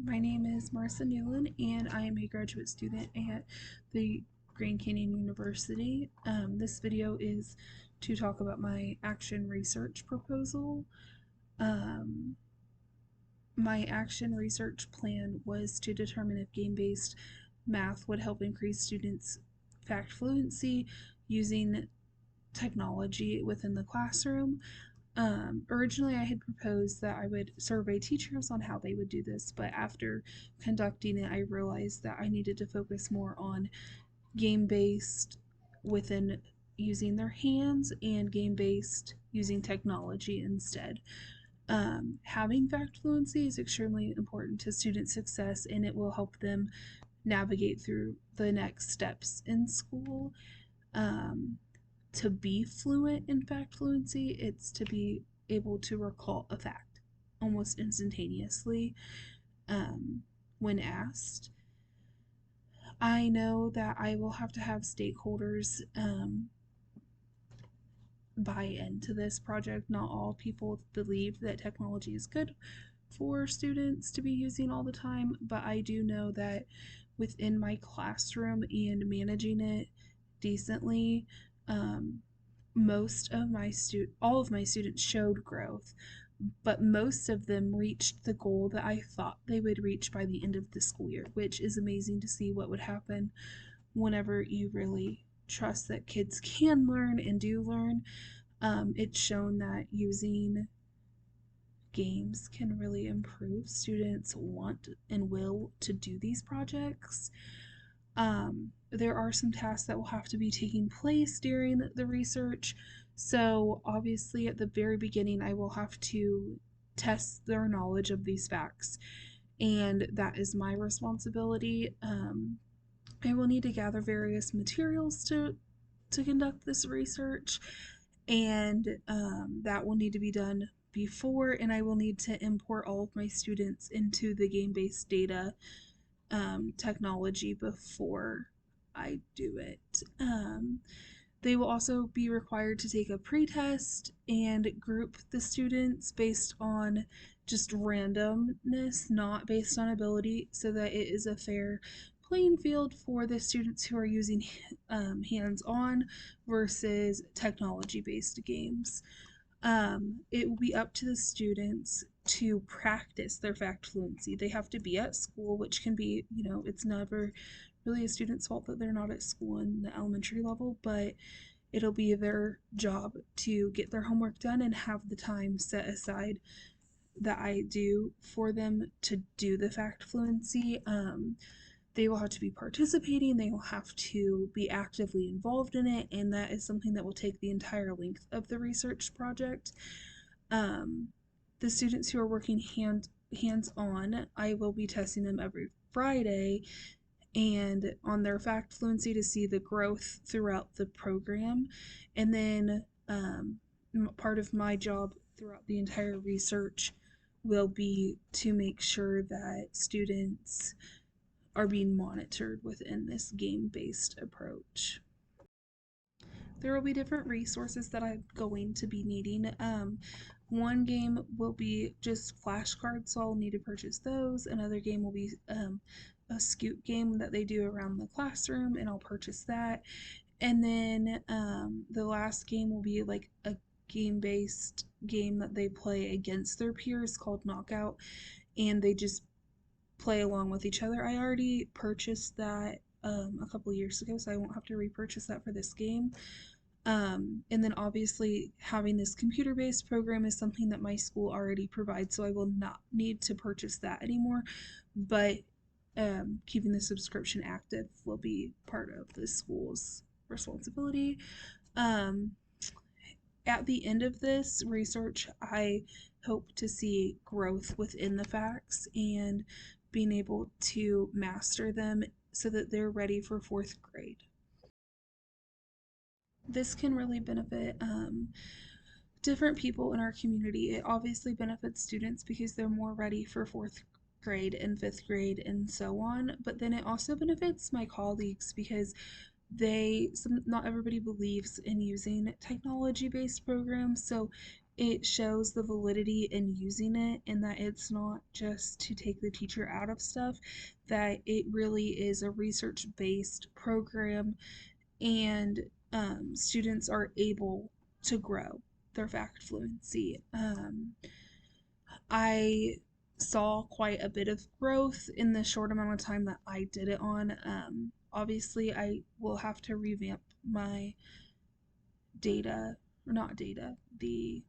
My name is Marissa Newland, and I am a graduate student at the Grand Canyon University. This video is to talk about my action research proposal. Um, my action research plan was to determine if game-based math would help increase students' fact fluency using technology within the classroom. Originally, I had proposed that I would survey teachers on how they would do this, but after conducting it, I realized that I needed to focus more on game based within using their hands and game based using technology instead. Having fact fluency is extremely important to student success and it will help them navigate through the next steps in school. Um, to be fluent in fact fluency, it's to be able to recall a fact almost instantaneously um, when asked. I know that I will have to have stakeholders buy into this project. Not all people believe that technology is good for students to be using all the time, but I do know that within my classroom and managing it decently, um, all of my students showed growth, but most of them reached the goal that I thought they would reach by the end of the school year, which is amazing to see what would happen whenever you really trust that kids can learn and do learn. It's shown that using games can really improve students' want and will to do these projects. There are some tasks that will have to be taking place during the research. So, obviously, at the very beginning, I will have to test their knowledge of these facts, and that is my responsibility. I will need to gather various materials to conduct this research, and that will need to be done before, and I will need to import all of my students into the game based data technology before I do it. They will also be required to take a pretest and group the students based on just randomness, not based on ability, so that it is a fair playing field for the students who are using hands on versus technology based games. It will be up to the students to practice their fact fluency. They have to be at school, which can be, it's never really a student's fault that they're not at school in the elementary level, but it'll be their job to get their homework done and have the time set aside that I do for them to do the fact fluency. They will have to be participating, they will have to be actively involved in it, and that is something that will take the entire length of the research project. Um, the students who are working hands on, I will be testing them every Friday and on their fact fluency to see the growth throughout the program. And then part of my job throughout the entire research will be to make sure that students are being monitored within this game based approach. There will be different resources that I'm going to be needing. One game will be just flashcards, so I'll need to purchase those. Another game will be a Scoot game that they do around the classroom, and I'll purchase that. And then the last game will be like a game based game that they play against their peers called Knockout, and they just play along with each other. I already purchased that a couple years ago, so I won't have to repurchase that for this game. And then obviously having this computer-based program is something that my school already provides, so I will not need to purchase that anymore. But keeping the subscription active will be part of the school's responsibility. Um, at the end of this research, I hope to see growth within the facts and being able to master them so that they're ready for fourth grade. This can really benefit different people in our community. It obviously benefits students because they're more ready for fourth grade and fifth grade and so on, but then it also benefits my colleagues because not everybody believes in using technology based programs, so it shows the validity in using it, and that it's not just to take the teacher out of stuff, that it really is a research based program, and students are able to grow their fact fluency. I saw quite a bit of growth in the short amount of time that I did it on. Obviously, I will have to revamp my data, or not data, the